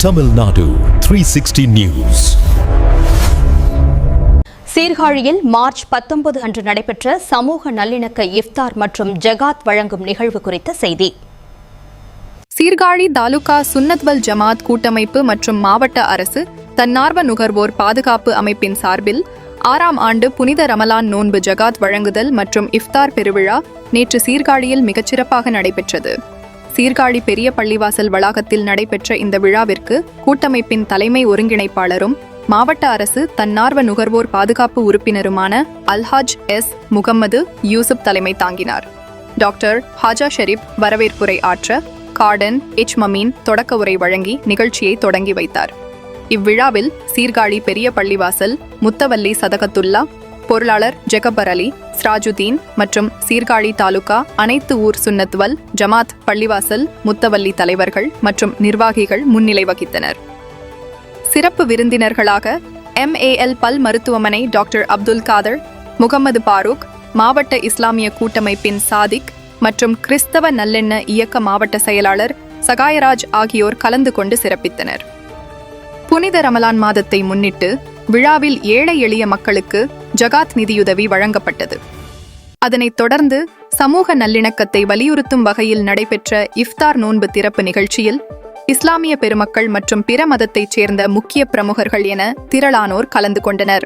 Tamil Nadu 360 News. சீர்காழியில் March 19 அன்று நடைபெற்ற சமூக நல்லிணக்க இஃப்தார் மற்றும் ஜகாத் வழங்கும் நிகழ்வு குறித்த செய்தி. சீர்காழி தாலுகா சுன்னத்வல் ஜமாத் கூட்டமைப்பு மற்றும் மாவட்ட அரசு தன்னார்வ நுகர்வோர் பாதுகாப்பு அமைப்பின் சார்பில் 6ஆம் ஆண்டு புனித ரமலான் நோன்பு ஜகாத் வழங்குதல் மற்றும் இஃப்தார் பெருவிழா நேற்று சீர்காழியில் மிகச்சிறப்பாக நடைபெற்றது. சீர்காழி பெரிய பள்ளிவாசல் வளாகத்தில் நடைபெற்ற இந்த விழாவிற்கு கூட்டமைப்பின் தலைமை ஒருங்கிணைப்பாளரும் மாவட்ட அரசு தன்னார்வ நுகர்வோர் பாதுகாப்பு உறுப்பினருமான அல்ஹாஜ் எஸ் முகம்மது யூசுப் தலைமை தாங்கினார். டாக்டர் ஹாஜா ஷெரீப் வரவேற்புரை ஆற்ற கார்டன் எச் மமீன் தொடக்க உரை வழங்கி நிகழ்ச்சியை தொடங்கி வைத்தார். இவ்விழாவில் சீர்காழி பெரிய பள்ளிவாசல் முத்தவல்லி சதகத்துல்லா பொருளாளர் ஜெகபர் அலி, ஸ்ராஜுதீன் மற்றும் சீர்காழி தாலுகா அனைத்து ஊர் சுன்னத்வல் ஜமாத் பள்ளிவாசல் முத்தவல்லி தலைவர்கள் மற்றும் நிர்வாகிகள் முன்னிலை வகித்தனர். சிறப்பு விருந்தினர்களாக MAL பல் மருத்துவமனை டாக்டர் அப்துல் காதர், முகமது பாரூக், மாவட்ட இஸ்லாமிய கூட்டமைப்பின் சாதிக் மற்றும் கிறிஸ்தவ நல்லெண்ண இயக்க மாவட்ட செயலாளர் சகாயராஜ் ஆகியோர் கலந்து கொண்டு சிறப்பித்தனர். புனித ரமலான் மாதத்தை முன்னிட்டு விழாவில் ஏழை எளிய மக்களுக்கு ஜகாத் நிதியுதவி வழங்கப்பட்டது. அதனைத் தொடர்ந்து சமூக நல்லிணக்கத்தை வலியுறுத்தும் வகையில் நடைபெற்ற இஃப்தார் நோன்பு திறப்பு நிகழ்ச்சியில் இஸ்லாமிய பெருமக்கள் மற்றும் பிற மதத்தைச் சேர்ந்த முக்கிய பிரமுகர்கள் என திரளானோர் கலந்து கொண்டனர்.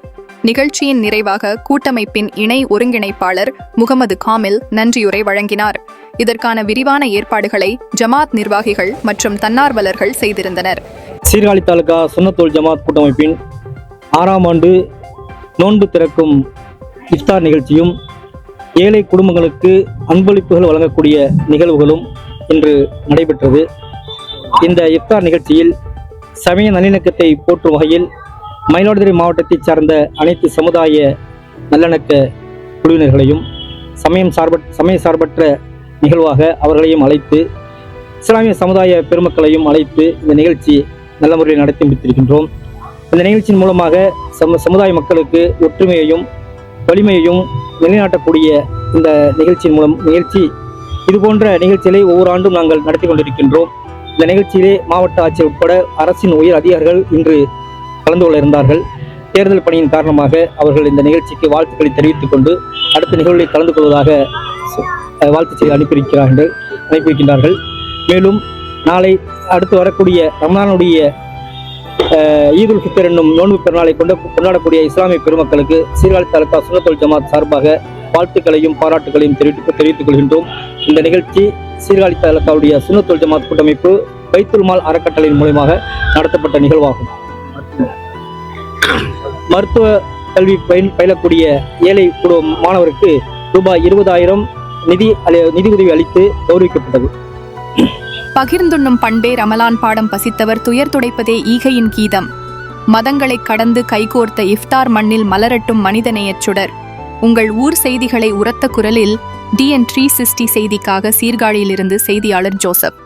நிகழ்ச்சியின் நிறைவாக கூட்டமைப்பின் இணை ஒருங்கிணைப்பாளர் முகமது காமில் நன்றியுரை வழங்கினார். இதற்கான விரிவான ஏற்பாடுகளை ஜமாத் நிர்வாகிகள் மற்றும் தன்னார்வலர்கள் செய்திருந்தனர். சீர்காழி தாலுகா சுன்னத்துல் ஜமாத் கூட்டமைப்பின் 6ஆம் ஆண்டு நோன்பு திறக்கும் இஃப்தார் நிகழ்ச்சியும் ஏழை குடும்பங்களுக்கு அன்பளிப்புகள் வழங்கக்கூடிய நிகழ்வுகளும் இன்று நடைபெற்றது. இந்த இஃப்தார் நிகழ்ச்சியில் சமய நல்லிணக்கத்தை போற்றும் வகையில் மயிலாடுதுறை மாவட்டத்தைச் சார்ந்த அனைத்து சமுதாய நல்லிணக்க குழுவினர்களையும் சமய சார்பற்ற நிகழ்வாக அவர்களையும் அழைத்து இஸ்லாமிய சமுதாய பெருமக்களையும் அழைத்து இந்த நிகழ்ச்சி நல்ல முறையில் நடத்தி முடித்திருக்கின்றோம். இந்த நிகழ்ச்சியின் மூலமாக சமுதாய மக்களுக்கு ஒற்றுமையையும் வலிமையையும் நிலைநாட்டக்கூடிய இந்த நிகழ்ச்சி இதுபோன்ற நிகழ்ச்சிகளை ஒவ்வொரு ஆண்டும் நாங்கள் நடத்தி கொண்டிருக்கின்றோம். இந்த நிகழ்ச்சியிலே மாவட்ட ஆட்சியர் உட்பட அரசின் உயர் அதிகாரிகள் இன்று கலந்து கொள்ள இருந்தார்கள். தேர்தல் பணியின் காரணமாக அவர்கள் இந்த நிகழ்ச்சிக்கு வாழ்த்துக்களை தெரிவித்துக் கொண்டு அடுத்த நிகழ்வில் கலந்து கொள்வதாக வாழ்த்து செய்தி அனுப்பியிருக்கின்றார்கள். மேலும் நாளை அடுத்து வரக்கூடிய ரமலானுடைய ஈதுல் ஃபித்ர் என்னும் நோன்பு பெருநாளை கொண்டாடக்கூடிய இஸ்லாமிய பெருமக்களுக்கு சீர்காழி தாலுகா சுன்னத்துல் ஜமாத் சார்பாக வாழ்த்துக்களையும் பாராட்டுகளையும் தெரிவித்துக் கொள்கின்றோம். இந்த நிகழ்ச்சி சீர்காழி தாலுகாவுடைய சுன்னத்துல் ஜமாத் கூட்டமைப்பு பைத்துல் மால் அறக்கட்டளையின் மூலமாக நடத்தப்பட்ட நிகழ்வாகும். மருத்துவ கல்வி பயிலக்கூடிய ஏழை மாணவருக்கு ரூபாய் 20,000 நிதி உதவி அளித்து கௌரவிக்கப்பட்டது. பகிர்ந்துண்ணும் பண்பே ரமலான் பாடம் பசித்தவர் துயர் துடைப்பதே ஈகையின் கீதம். மதங்களை கடந்து கைகோர்த்த இஃப்தார் மண்ணில் மலரட்டும் மனிதநேயச் சுடர். உங்கள் ஊர் செய்திகளை உரத்த குரலில் DN 360 செய்திக்காக சீர்காழியிலிருந்து செய்தியாளர் ஜோசப்.